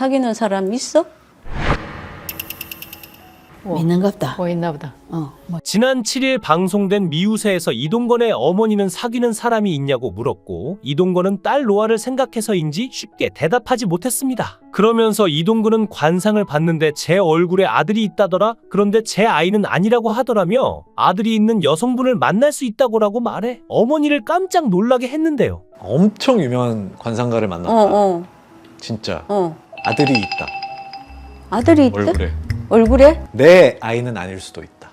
사귀는 사람 있어? 있는갑다. 뭐 있나 보다. 지난 7일 방송된 미우새에서 이동건의 어머니는 사귀는 사람이 있냐고 물었고 이동건은 딸 로아를 생각해서인지 쉽게 대답하지 못했습니다. 그러면서 이동건은 관상을 봤는데 제 얼굴에 아들이 있다더라. 그런데 제 아이는 아니라고 하더라며 아들이 있는 여성분을 만날 수 있다고라고 말해 어머니를 깜짝 놀라게 했는데요. 엄청 유명한 관상가를 만났다. 진짜 아들이 있다. 아들이 있대? 얼굴에. 얼굴에? 내 아이는 아닐 수도 있다.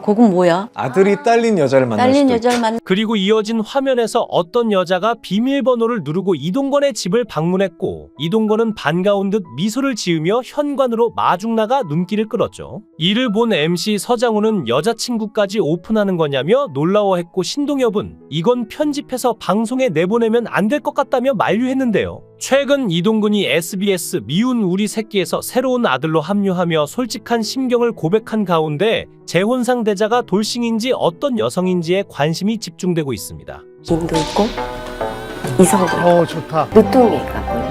그건 뭐야? 아들이 딸린 여자를 만날 딸린 수도 여자를 있다. 만 그리고 이어진 화면에서 어떤 여자가 비밀번호를 누르고 이동건의 집을 방문했고 이동건은 반가운 듯 미소를 지으며 현관으로 마중 나가 눈길을 끌었죠. 이를 본 MC 서장훈은 여자친구까지 오픈하는 거냐며 놀라워했고 신동엽은 이건 편집해서 방송에 내보내면 안 될 것 같다며 만류했는데요. 최근 이동근이 SBS 미운 우리 새끼에서 새로운 아들로 합류하며 솔직한 심경을 고백한 가운데 재혼상 대자가 돌싱인지 어떤 여성인지에 관심이 집중되고 있습니다. 인도 있고 이성도 있고 좋다. 늦둥이가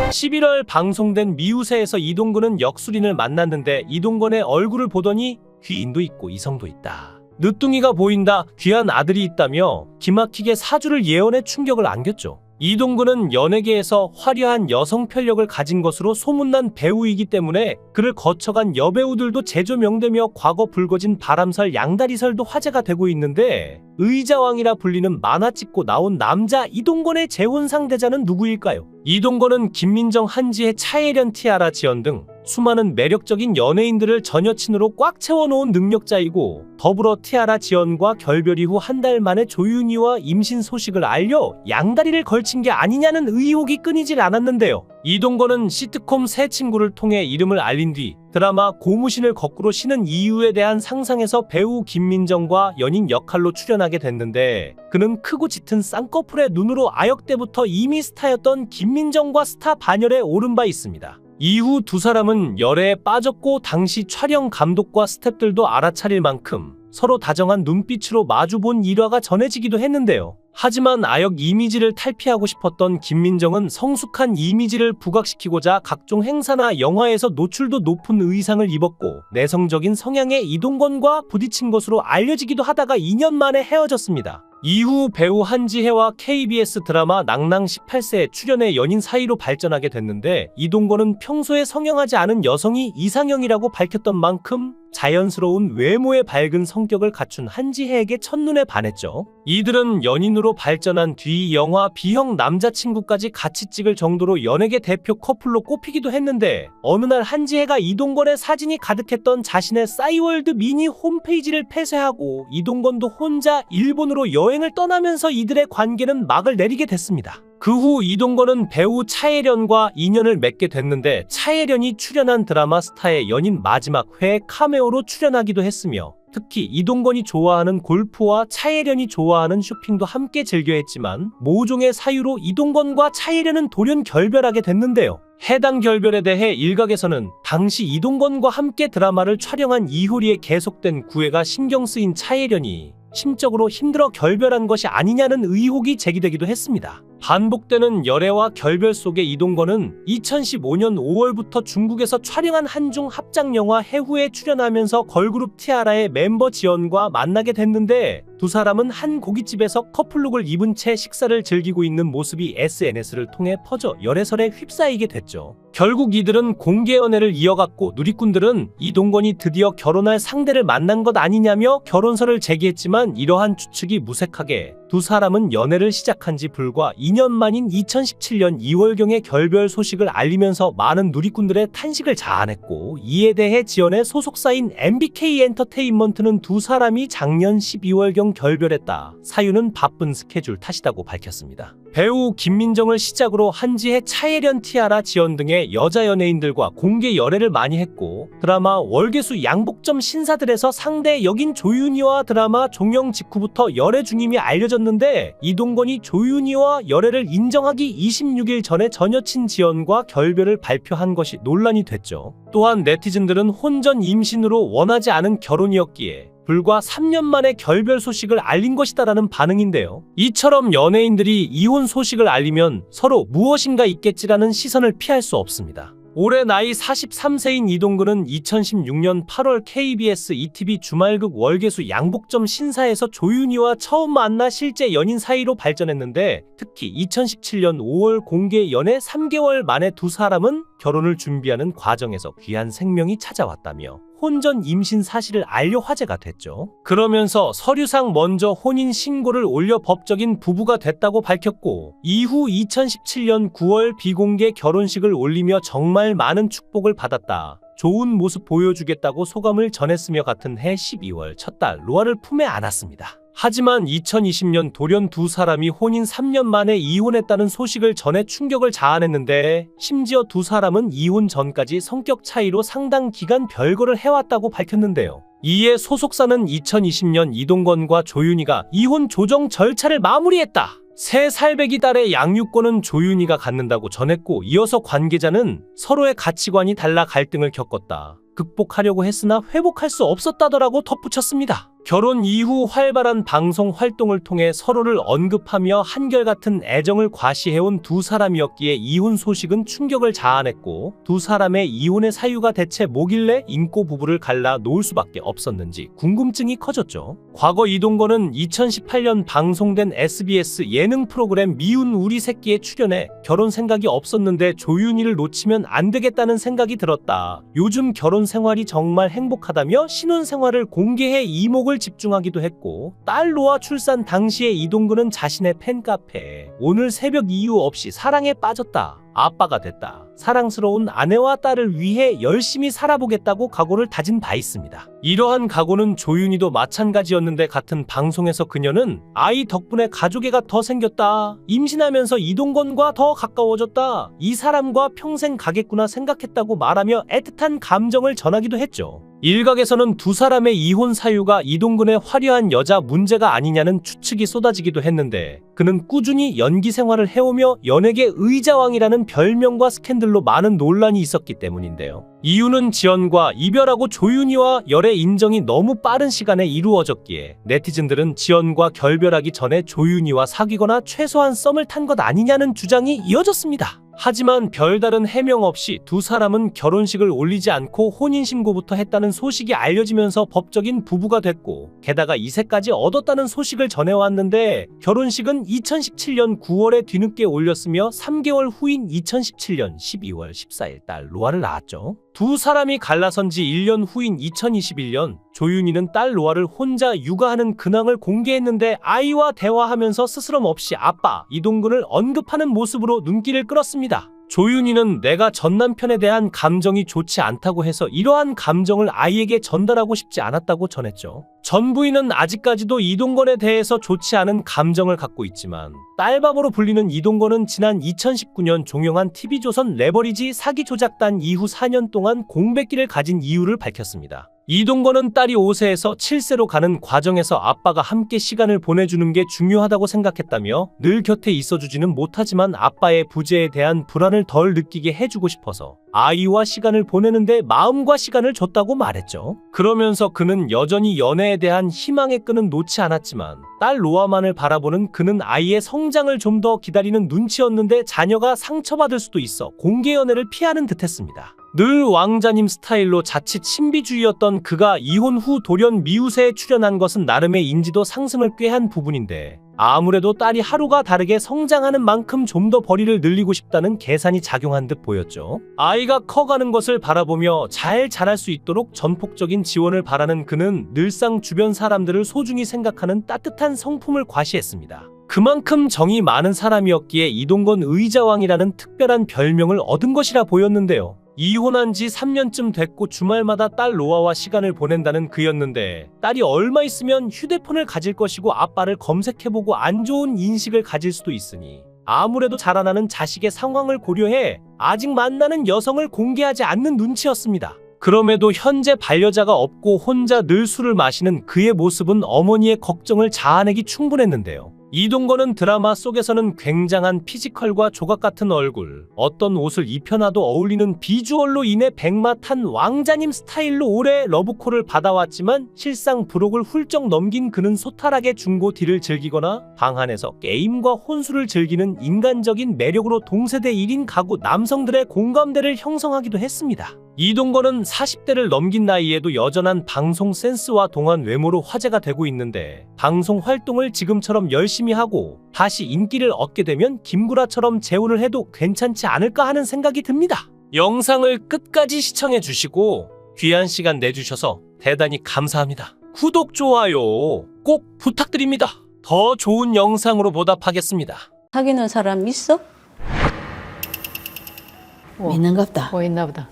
11월 방송된 미우새에서 이동근은 역술인을 만났는데 이동건의 얼굴을 보더니 귀인도 있고 이성도 있다. 늦둥이가 보인다. 귀한 아들이 있다며 기막히게 사주를 예언해 충격을 안겼죠. 이동근은 연예계에서 화려한 여성 편력을 가진 것으로 소문난 배우이기 때문에 그를 거쳐간 여배우들도 재조명되며 과거 불거진 바람설 양다리설도 화제가 되고 있는데 의자왕이라 불리는 만화 찍고 나온 남자 이동건의 재혼 상대자는 누구일까요? 이동건은 김민정, 한지혜, 차예련, 티아라 지연 등 수많은 매력적인 연예인들을 전 여친으로 꽉 채워놓은 능력자이고 더불어 티아라 지연과 결별 이후 한 달 만에 조윤희와 임신 소식을 알려 양다리를 걸친 게 아니냐는 의혹이 끊이질 않았는데요. 이동건은 시트콤 새 친구를 통해 이름을 알린 뒤 드라마 고무신을 거꾸로 신은 이유에 대한 상상에서 배우 김민정과 연인 역할로 출연하게 됐는데 그는 크고 짙은 쌍꺼풀의 눈으로 아역 때부터 이미 스타였던 김민정과 스타 반열에 오른 바 있습니다. 이후 두 사람은 열애에 빠졌고 당시 촬영 감독과 스태프들도 알아차릴 만큼 서로 다정한 눈빛으로 마주본 일화가 전해지기도 했는데요. 하지만 아역 이미지를 탈피하고 싶었던 김민정은 성숙한 이미지를 부각시키고자 각종 행사나 영화에서 노출도 높은 의상을 입었고 내성적인 성향의 이동건과 부딪힌 것으로 알려지기도 하다가 2년 만에 헤어졌습니다. 이후 배우 한지혜와 KBS 드라마 낭낭 18세에 출연해 연인 사이로 발전하게 됐는데 이동건은 평소에 성형하지 않은 여성이 이상형이라고 밝혔던 만큼 자연스러운 외모의 밝은 성격을 갖춘 한지혜에게 첫눈에 반했죠. 이들은 연인으로 발전한 뒤 영화 B형 남자친구까지 같이 찍을 정도로 연예계 대표 커플로 꼽히기도 했는데 어느 날 한지혜가 이동건의 사진이 가득했던 자신의 싸이월드 미니 홈페이지를 폐쇄하고 이동건도 혼자 일본으로 여행을 떠나면서 이들의 관계는 막을 내리게 됐습니다. 그 후 이동건은 배우 차예련과 인연을 맺게 됐는데 차예련이 출연한 드라마 스타의 연인 마지막 회에 카메오로 출연하기도 했으며 특히 이동건이 좋아하는 골프와 차예련이 좋아하는 쇼핑도 함께 즐겨 했지만 모종의 사유로 이동건과 차예련은 돌연 결별하게 됐는데요. 해당 결별에 대해 일각에서는 당시 이동건과 함께 드라마를 촬영한 이효리의 계속된 구애가 신경 쓰인 차예련이 심적으로 힘들어 결별한 것이 아니냐는 의혹이 제기되기도 했습니다. 반복되는 열애와 결별 속에 이동건은 2015년 5월부터 중국에서 촬영한 한중 합작 영화 해후에 출연하면서 걸그룹 티아라의 멤버 지연과 만나게 됐는데 두 사람은 한 고깃집에서 커플룩을 입은 채 식사를 즐기고 있는 모습이 SNS를 통해 퍼져 열애설에 휩싸이게 됐죠. 결국 이들은 공개 연애를 이어갔고 누리꾼들은 이동건이 드디어 결혼할 상대를 만난 것 아니냐며 결혼설을 제기했지만 이러한 추측이 무색하게 두 사람은 연애를 시작한 지 불과 2년 만인 2017년 2월경에 결별 소식을 알리면서 많은 누리꾼들의 탄식을 자아냈고 이에 대해 지연의 소속사인 MBK 엔터테인먼트는 두 사람이 작년 12월경 결별했다. 사유는 바쁜 스케줄 탓이라고 밝혔습니다. 배우 김민정을 시작으로 한지혜, 차예련, 티아라, 지연 등의 여자 연예인들과 공개 열애를 많이 했고 드라마 월계수 양복점 신사들에서 상대 역인 조윤희와 드라마 종영 직후부터 열애 중임이 알려졌는데 이동건이 조윤희와 열애를 인정하기 26일 전에 전 여친 지연과 결별을 발표한 것이 논란이 됐죠. 또한 네티즌들은 혼전 임신으로 원하지 않은 결혼이었기에 불과 3년 만에 결별 소식을 알린 것이다라는 반응인데요. 이처럼 연예인들이 이혼 소식을 알리면 서로 무엇인가 있겠지라는 시선을 피할 수 없습니다. 올해 나이 43세인 이동근은 2016년 8월 KBS ETV 주말극 월계수 양복점 신사에서 조윤희와 처음 만나 실제 연인 사이로 발전했는데, 특히 2017년 5월 공개 연애 3개월 만에 두 사람은 결혼을 준비하는 과정에서 귀한 생명이 찾아왔다며 혼전 임신 사실을 알려 화제가 됐죠. 그러면서 서류상 먼저 혼인 신고를 올려 법적인 부부가 됐다고 밝혔고, 이후 2017년 9월 비공개 결혼식을 올리며 정말 많은 축복을 받았다, 좋은 모습 보여주겠다고 소감을 전했으며 같은 해 12월 첫 딸 로아를 품에 안았습니다. 하지만 2020년 돌연 두 사람이 혼인 3년 만에 이혼했다는 소식을 전해 충격을 자아냈는데, 심지어 두 사람은 이혼 전까지 성격 차이로 상당 기간 별거를 해왔다고 밝혔는데요. 이에 소속사는 2020년 이동건과 조윤희가 이혼 조정 절차를 마무리했다, 새 살배기 딸의 양육권은 조윤희가 갖는다고 전했고, 이어서 관계자는 서로의 가치관이 달라 갈등을 겪었다, 극복하려고 했으나 회복할 수 없었다더라고 덧붙였습니다. 결혼 이후 활발한 방송 활동을 통해 서로를 언급하며 한결같은 애정을 과시해온 두 사람이었기에 이혼 소식은 충격을 자아냈고, 두 사람의 이혼의 사유가 대체 뭐길래 인꼬 부부를 갈라 놓을 수밖에 없었는지 궁금증이 커졌죠. 과거 이동건은 2018년 방송된 SBS 예능 프로그램 미운 우리 새끼에 출연해 결혼 생각이 없었는데 조윤희를 놓치면 안 되겠다는 생각이 들었다, 요즘 결혼 생활이 정말 행복하다며 신혼 생활을 공개해 이목을 집중하기도 했고, 딸 로아 출산 당시에 이동근은 자신의 팬카페에 오늘 새벽 이유 없이 사랑에 빠졌다, 아빠가 됐다, 사랑스러운 아내와 딸을 위해 열심히 살아보겠다고 각오를 다진 바 있습니다. 이러한 각오는 조윤희도 마찬가지였는데, 같은 방송에서 그녀는 아이 덕분에 가족애가 더 생겼다, 임신하면서 이동건과 더 가까워졌다, 이 사람과 평생 가겠구나 생각했다고 말하며 애틋한 감정을 전하기도 했죠. 일각에서는 두 사람의 이혼 사유가 이동근의 화려한 여자 문제가 아니냐는 추측이 쏟아지기도 했는데, 그는 꾸준히 연기 생활을 해오며 연예계 의자왕이라는 별명과 스캔들로 많은 논란이 있었기 때문인데요. 이유는 지연과 이별하고 조윤희와 열애 인정이 너무 빠른 시간에 이루어졌기에 네티즌들은 지연과 결별하기 전에 조윤희와 사귀거나 최소한 썸을 탄 것 아니냐는 주장이 이어졌습니다. 하지만 별다른 해명 없이 두 사람은 결혼식을 올리지 않고 혼인신고부터 했다는 소식이 알려지면서 법적인 부부가 됐고, 게다가 이세까지 얻었다는 소식을 전해왔는데, 결혼식은 2017년 9월에 뒤늦게 올렸으며 3개월 후인 2017년 12월 14일 딸 로아를 낳았죠. 두 사람이 갈라선 지 1년 후인 2021년 조윤희는 딸 로아를 혼자 육아하는 근황을 공개했는데, 아이와 대화하면서 스스럼 없이 아빠 이동근을 언급하는 모습으로 눈길을 끌었습니다. 조윤희는 내가 전 남편에 대한 감정이 좋지 않다고 해서 이러한 감정을 아이에게 전달하고 싶지 않았다고 전했죠. 전 부인은 아직까지도 이동건에 대해서 좋지 않은 감정을 갖고 있지만, 딸바보로 불리는 이동건은 지난 2019년 종영한 TV조선 레버리지 사기 조작단 이후 4년 동안 공백기를 가진 이유를 밝혔습니다. 이동건은 딸이 5세에서 7세로 가는 과정에서 아빠가 함께 시간을 보내주는 게 중요하다고 생각했다며, 늘 곁에 있어주지는 못하지만 아빠의 부재에 대한 불안을 덜 느끼게 해주고 싶어서 아이와 시간을 보내는데 마음과 시간을 줬다고 말했죠. 그러면서 그는 여전히 연애에 대한 희망의 끈은 놓지 않았지만, 딸 로아만을 바라보는 그는 아이의 성장을 좀 더 기다리는 눈치였는데, 자녀가 상처받을 수도 있어 공개 연애를 피하는 듯했습니다. 늘 왕자님 스타일로 자칫 신비주의였던 그가 이혼 후 돌연 미우새에 출연한 것은 나름의 인지도 상승을 꾀한 부분인데, 아무래도 딸이 하루가 다르게 성장하는 만큼 좀 더 벌이를 늘리고 싶다는 계산이 작용한 듯 보였죠. 아이가 커가는 것을 바라보며 잘 자랄 수 있도록 전폭적인 지원을 바라는 그는 늘상 주변 사람들을 소중히 생각하는 따뜻한 성품을 과시했습니다. 그만큼 정이 많은 사람이었기에 이동건 의자왕이라는 특별한 별명을 얻은 것이라 보였는데요. 이혼한 지 3년쯤 됐고 주말마다 딸 로아와 시간을 보낸다는 그였는데, 딸이 얼마 있으면 휴대폰을 가질 것이고 아빠를 검색해보고 안 좋은 인식을 가질 수도 있으니, 아무래도 자라나는 자식의 상황을 고려해 아직 만나는 여성을 공개하지 않는 눈치였습니다. 그럼에도 현재 반려자가 없고 혼자 늘 술을 마시는 그의 모습은 어머니의 걱정을 자아내기 충분했는데요. 이동건은 드라마 속에서는 굉장한 피지컬과 조각 같은 얼굴, 어떤 옷을 입혀놔도 어울리는 비주얼로 인해 백마탄 왕자님 스타일로 오래 러브콜을 받아왔지만 실상 브록을 훌쩍 넘긴 그는 소탈하게 중고 D를 즐기거나 방 안에서 게임과 혼술을 즐기는 인간적인 매력으로 동세대 1인 가구 남성들의 공감대를 형성하기도 했습니다. 이동건은 40대를 넘긴 나이에도 여전한 방송 센스와 동안 외모로 화제가 되고 있는데 방송 활동을 지금처럼 열심히 하고 다시 인기를 얻게 되면 김구라처럼 재혼을 해도 괜찮지 않을까 하는 생각이 듭니다. 영상을 끝까지 시청해 주시고 귀한 시간 내주셔서 대단히 감사합니다. 구독, 좋아요 꼭 부탁드립니다. 더 좋은 영상으로 보답하겠습니다. 사귀는 사람 있어? 있는갑다. 뭐 있나 보다.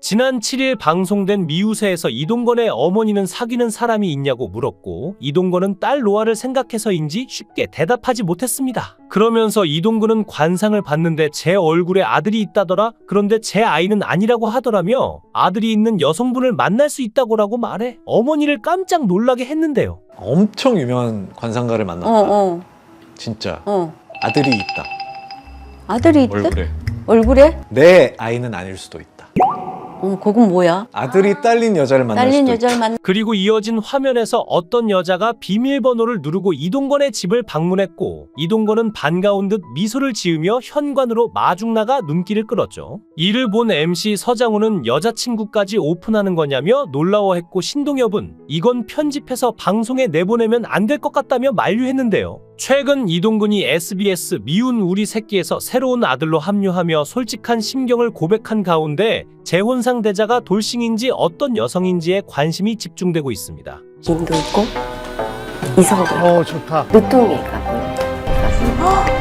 지난 7일 방송된 미우새에서 이동건의 어머니는 사귀는 사람이 있냐고 물었고 이동건은 딸 로아를 생각해서인지 쉽게 대답하지 못했습니다. 그러면서 이동근은 관상을 봤는데 제 얼굴에 아들이 있다더라. 그런데 제 아이는 아니라고 하더라며 아들이 있는 여성분을 만날 수 있다고라고 말해 어머니를 깜짝 놀라게 했는데요. 엄청 유명한 관상가를 만났다. 진짜. 아들이 있다. 아들이 있대? 얼굴에. 얼굴에? 내 아이는 아닐 수도 있다. 그건 뭐야? 아들이 딸린 여자를 만날 딸린 수도 여자를 있다. 만나. 그리고 이어진 화면에서 어떤 여자가 비밀번호를 누르고 이동건의 집을 방문했고 이동건은 반가운 듯 미소를 지으며 현관으로 마중 나가 눈길을 끌었죠. 이를 본 MC 서장훈은 여자친구까지 오픈하는 거냐며 놀라워했고 신동엽은 이건 편집해서 방송에 내보내면 안 될 것 같다며 만류했는데요. 최근 이동근이 SBS 미운 우리 새끼에서 새로운 아들로 합류하며 솔직한 심경을 고백한 가운데 재혼 상대자가 돌싱인지 어떤 여성인지에 관심이 집중되고 있습니다. 인도 있고 이성도 있고 좋다. 늦둥이가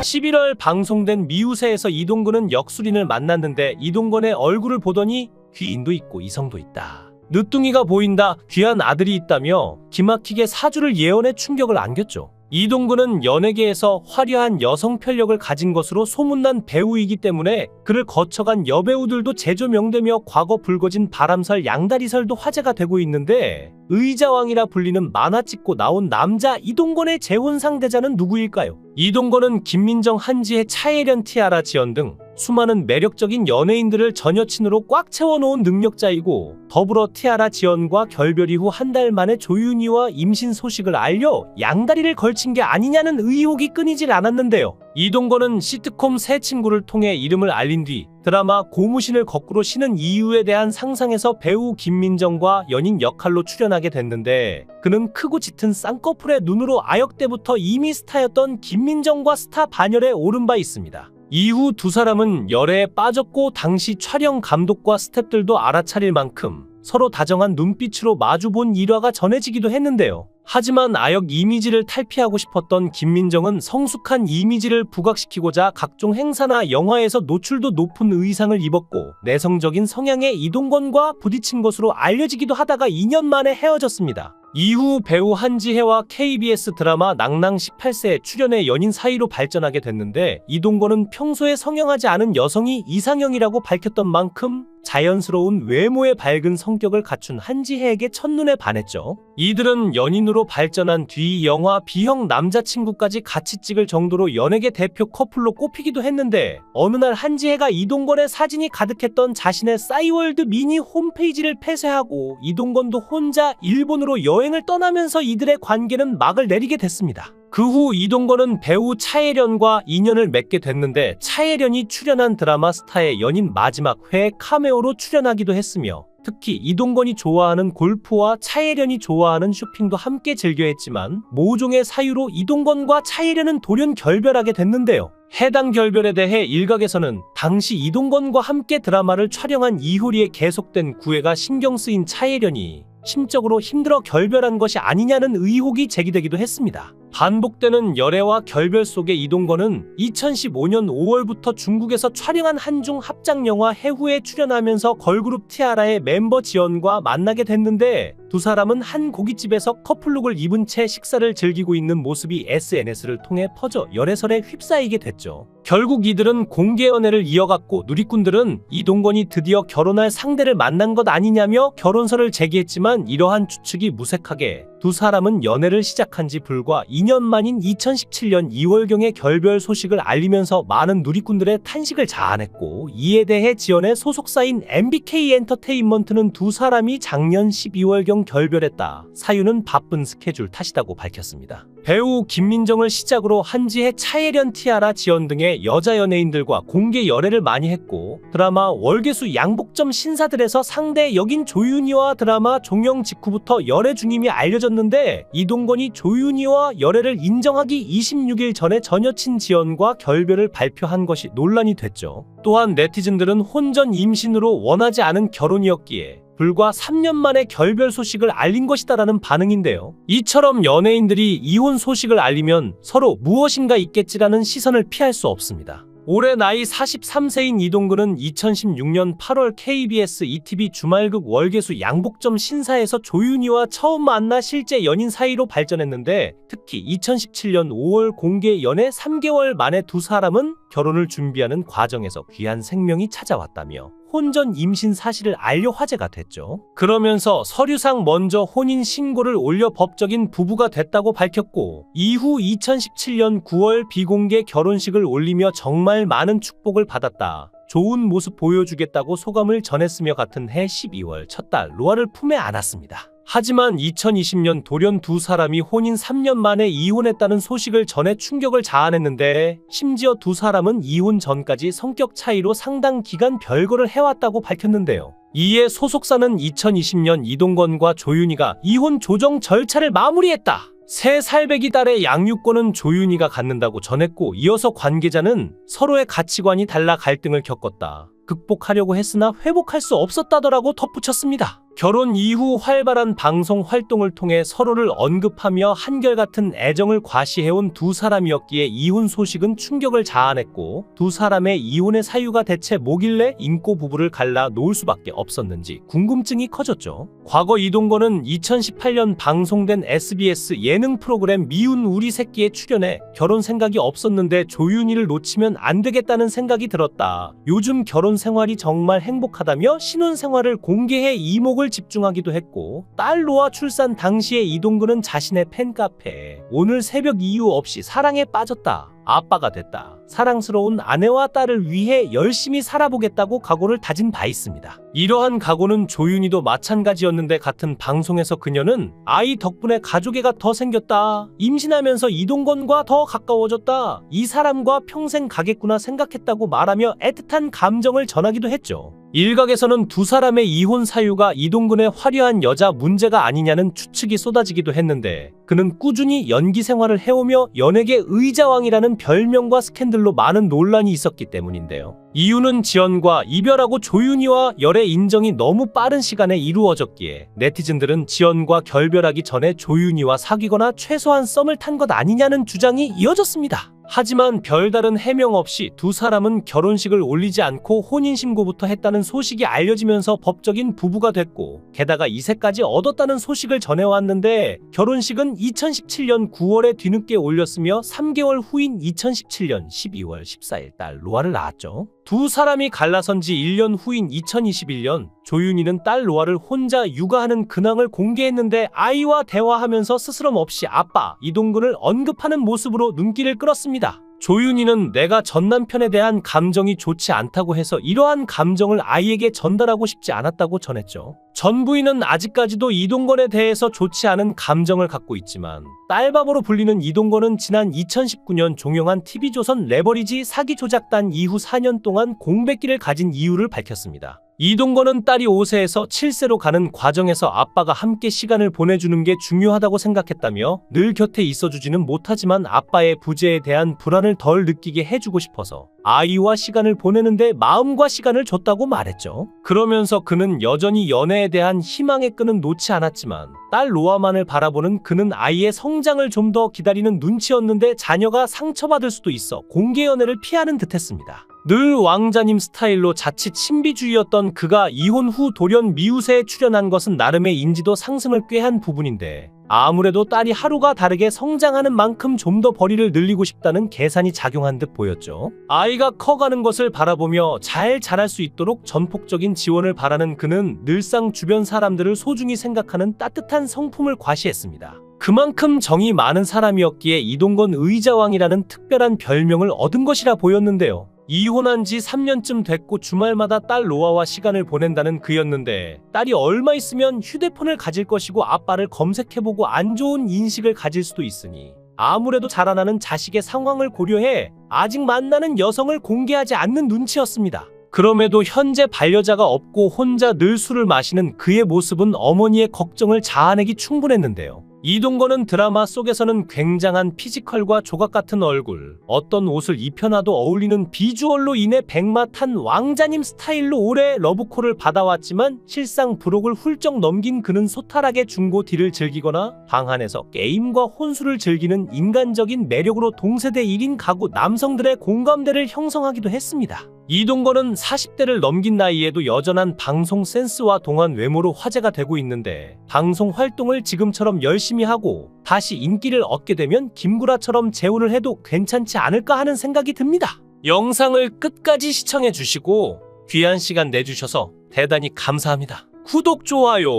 11월 방송된 미우새에서 이동근은 역술인을 만났는데 이동건의 얼굴을 보더니 귀인도 있고 이성도 있다. 늦둥이가 보인다, 귀한 아들이 있다며 기막히게 사주를 예언해 충격을 안겼죠. 이동근은 연예계에서 화려한 여성 편력을 가진 것으로 소문난 배우이기 때문에 그를 거쳐간 여배우들도 제조명되며 과거 불거진 바람설 양다리설도 화제가 되고 있는데 의자왕이라 불리는 만화 찍고 나온 남자 이동건의 재혼 상대자는 누구일까요? 이동건은 김민정, 한지혜, 차예련, 티아라 지연 등 수많은 매력적인 연예인들을 전 여친으로 꽉 채워놓은 능력자이고 더불어 티아라 지연과 결별 이후 한 달 만에 조윤희와 임신 소식을 알려 양다리를 걸친 게 아니냐는 의혹이 끊이질 않았는데요. 이동건은 시트콤 새 친구를 통해 이름을 알린 뒤 드라마 고무신을 거꾸로 신은 이유에 대한 상상에서 배우 김민정과 연인 역할로 출연하게 됐는데 그는 크고 짙은 쌍꺼풀의 눈으로 아역 때부터 이미 스타였던 김민정과 스타 반열에 오른 바 있습니다. 이후 두 사람은 열애에 빠졌고 당시 촬영 감독과 스태프들도 알아차릴 만큼 서로 다정한 눈빛으로 마주본 일화가 전해지기도 했는데요. 하지만 아역 이미지를 탈피하고 싶었던 김민정은 성숙한 이미지를 부각시키고자 각종 행사나 영화에서 노출도 높은 의상을 입었고 내성적인 성향의 이동건과 부딪힌 것으로 알려지기도 하다가 2년 만에 헤어졌습니다. 이후 배우 한지혜와 KBS 드라마 낭낭 18세에 출연해 연인 사이로 발전하게 됐는데 이동건은 평소에 성형하지 않은 여성이 이상형이라고 밝혔던 만큼 자연스러운 외모의 밝은 성격을 갖춘 한지혜에게 첫눈에 반했죠. 이들은 연인으로 발전한 뒤 영화 B형 남자친구까지 같이 찍을 정도로 연예계 대표 커플로 꼽히기도 했는데 어느 날 한지혜가 이동건의 사진이 가득했던 자신의 싸이월드 미니 홈페이지를 폐쇄하고 이동건도 혼자 일본으로 여행을 떠나면서 이들의 관계는 막을 내리게 됐습니다. 그 후 이동건은 배우 차예련과 인연을 맺게 됐는데 차예련이 출연한 드라마 스타의 연인 마지막 회에 카메오로 출연하기도 했으며 특히 이동건이 좋아하는 골프와 차예련이 좋아하는 쇼핑도 함께 즐겨 했지만 모종의 사유로 이동건과 차예련은 돌연 결별하게 됐는데요. 해당 결별에 대해 일각에서는 당시 이동건과 함께 드라마를 촬영한 이효리의 계속된 구애가 신경 쓰인 차예련이 심적으로 힘들어 결별한 것이 아니냐는 의혹이 제기되기도 했습니다. 반복되는 열애와 결별 속에 이동건은 2015년 5월부터 중국에서 촬영한 한중 합작 영화 해후에 출연하면서 걸그룹 티아라의 멤버 지연과 만나게 됐는데 두 사람은 한 고깃집에서 커플룩을 입은 채 식사를 즐기고 있는 모습이 SNS를 통해 퍼져 열애설에 휩싸이게 됐죠. 결국 이들은 공개 연애를 이어갔고 누리꾼들은 이동건이 드디어 결혼할 상대를 만난 것 아니냐며 결혼설을 제기했지만 이러한 추측이 무색하게 두 사람은 연애를 시작한 지 불과 2년 만인 2017년 2월경에 결별 소식을 알리면서 많은 누리꾼들의 탄식을 자아냈고, 이에 대해 지연의 소속사인 MBK 엔터테인먼트는 두 사람이 작년 12월경 결별했다. 사유는 바쁜 스케줄 탓이라고 밝혔습니다. 배우 김민정을 시작으로 한지혜, 차예련, 티아라, 지연 등의 여자 연예인들과 공개 열애를 많이 했고, 드라마 월계수 양복점 신사들에서 상대 역인 조윤희와 드라마 종영 직후부터 열애 중임이 알려졌는데, 이동건이 조윤희와 열애를 인정하기 26일 전에 전 여친 지연과 결별을 발표한 것이 논란이 됐죠. 또한 네티즌들은 혼전 임신으로 원하지 않은 결혼이었기에 불과 3년 만에 결별 소식을 알린 것이다라는 반응인데요. 이처럼 연예인들이 이혼 소식을 알리면 서로 무엇인가 있겠지라는 시선을 피할 수 없습니다. 올해 나이 43세인 이동근은 2016년 8월 KBS ETV 주말극 월계수 양복점 신사에서 조윤희와 처음 만나 실제 연인 사이로 발전했는데, 특히 2017년 5월 공개 연애 3개월 만에 두 사람은 결혼을 준비하는 과정에서 귀한 생명이 찾아왔다며 혼전 임신 사실을 알려 화제가 됐죠. 그러면서 서류상 먼저 혼인 신고를 올려 법적인 부부가 됐다고 밝혔고, 이후 2017년 9월 비공개 결혼식을 올리며 정말 많은 축복을 받았다, 좋은 모습 보여주겠다고 소감을 전했으며 같은 해 12월 첫 딸 로아를 품에 안았습니다. 하지만 2020년 돌연 두 사람이 혼인 3년 만에 이혼했다는 소식을 전해 충격을 자아냈는데, 심지어 두 사람은 이혼 전까지 성격 차이로 상당 기간 별거를 해왔다고 밝혔는데요. 이에 소속사는 2020년 이동건과 조윤희가 이혼 조정 절차를 마무리했다, 새 살배기 딸의 양육권은 조윤희가 갖는다고 전했고, 이어서 관계자는 서로의 가치관이 달라 갈등을 겪었다, 극복하려고 했으나 회복할 수 없었다더라고 덧붙였습니다. 결혼 이후 활발한 방송 활동을 통해 서로를 언급하며 한결같은 애정을 과시해온 두 사람이었기에 이혼 소식은 충격을 자아냈고, 두 사람의 이혼의 사유가 대체 뭐길래 인꼬 부부를 갈라 놓을 수밖에 없었는지 궁금증이 커졌죠. 과거 이동건은 2018년 방송된 SBS 예능 프로그램 미운 우리 새끼에 출연해 결혼 생각이 없었는데 조윤희를 놓치면 안 되겠다는 생각이 들었다, 요즘 결혼 생활이 정말 행복하다며 신혼 생활을 공개해 이목을 집중하기도 했고, 딸 로아 출산 당시에 이동근은 자신의 팬카페에 오늘 새벽 이유 없이 사랑에 빠졌다, 아빠가 됐다, 사랑스러운 아내와 딸을 위해 열심히 살아보겠다고 각오를 다진 바 있습니다. 이러한 각오는 조윤희도 마찬가지였는데, 같은 방송에서 그녀는 아이 덕분에 가족애가 더 생겼다, 임신하면서 이동건과 더 가까워졌다, 이 사람과 평생 가겠구나 생각했다고 말하며 애틋한 감정을 전하기도 했죠. 일각에서는 두 사람의 이혼 사유가 이동근의 화려한 여자 문제가 아니냐는 추측이 쏟아지기도 했는데, 그는 꾸준히 연기 생활을 해오며 연예계 의자왕이라는 별명과 스캔들로 많은 논란이 있었기 때문인데요. 이유는 지연과 이별하고 조윤희와 열애 인정이 너무 빠른 시간에 이루어졌기에 네티즌들은 지연과 결별하기 전에 조윤희와 사귀거나 최소한 썸을 탄 것 아니냐는 주장이 이어졌습니다. 하지만 별다른 해명 없이 두 사람은 결혼식을 올리지 않고 혼인신고부터 했다는 소식이 알려지면서 법적인 부부가 됐고, 게다가 이세까지 얻었다는 소식을 전해왔는데, 결혼식은 2017년 9월에 뒤늦게 올렸으며 3개월 후인 2017년 12월 14일 딸 로아를 낳았죠. 두 사람이 갈라선 지 1년 후인 2021년 조윤희는 딸 로아를 혼자 육아하는 근황을 공개했는데, 아이와 대화하면서 스스럼 없이 아빠 이동근을 언급하는 모습으로 눈길을 끌었습니다. 조윤희는 내가 전 남편에 대한 감정이 좋지 않다고 해서 이러한 감정을 아이에게 전달하고 싶지 않았다고 전했죠. 전 부인은 아직까지도 이동건에 대해서 좋지 않은 감정을 갖고 있지만, 딸바보로 불리는 이동건은 지난 2019년 종영한 TV조선 레버리지 사기 조작단 이후 4년 동안 공백기를 가진 이유를 밝혔습니다. 이동건은 딸이 5세에서 7세로 가는 과정에서 아빠가 함께 시간을 보내주는 게 중요하다고 생각했다며, 늘 곁에 있어주지는 못하지만 아빠의 부재에 대한 불안을 덜 느끼게 해주고 싶어서 아이와 시간을 보내는데 마음과 시간을 줬다고 말했죠. 그러면서 그는 여전히 연애에 대한 희망의 끈은 놓지 않았지만, 딸 로아만을 바라보는 그는 아이의 성장을 좀 더 기다리는 눈치였는데, 자녀가 상처받을 수도 있어 공개 연애를 피하는 듯했습니다. 늘 왕자님 스타일로 자칫 신비주의였던 그가 이혼 후 돌연 미우새에 출연한 것은 나름의 인지도 상승을 꾀한 부분인데 아무래도 딸이 하루가 다르게 성장하는 만큼 좀 더 벌이를 늘리고 싶다는 계산이 작용한 듯 보였죠. 아이가 커가는 것을 바라보며 잘 자랄 수 있도록 전폭적인 지원을 바라는 그는 늘상 주변 사람들을 소중히 생각하는 따뜻한 성품을 과시했습니다. 그만큼 정이 많은 사람이었기에 이동건 의자왕이라는 특별한 별명을 얻은 것이라 보였는데요. 이혼한 지 3년쯤 됐고 주말마다 딸 로아와 시간을 보낸다는 그였는데 딸이 얼마 있으면 휴대폰을 가질 것이고 아빠를 검색해보고 안 좋은 인식을 가질 수도 있으니 아무래도 자라나는 자식의 상황을 고려해 아직 만나는 여성을 공개하지 않는 눈치였습니다. 그럼에도 현재 반려자가 없고 혼자 늘 술을 마시는 그의 모습은 어머니의 걱정을 자아내기 충분했는데요. 이동건은 드라마 속에서는 굉장한 피지컬과 조각 같은 얼굴, 어떤 옷을 입혀놔도 어울리는 비주얼로 인해 백마탄 왕자님 스타일로 오래 러브콜을 받아왔지만 실상 브록을 훌쩍 넘긴 그는 소탈하게 중고 딜을 즐기거나 방 안에서 게임과 혼술을 즐기는 인간적인 매력으로 동세대 1인 가구 남성들의 공감대를 형성하기도 했습니다. 이동건은 40대를 넘긴 나이에도 여전한 방송 센스와 동안 외모로 화제가 되고 있는데 방송 활동을 지금처럼 열심히 하고 다시 인기를 얻게 되면 김구라처럼 재혼을 해도 괜찮지 않을까 하는 생각이 듭니다. 영상을 끝까지 시청해 주시고 귀한 시간 내주셔서 대단히 감사합니다. 구독, 좋아요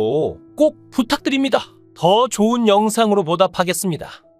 꼭 부탁드립니다. 더 좋은 영상으로 보답하겠습니다.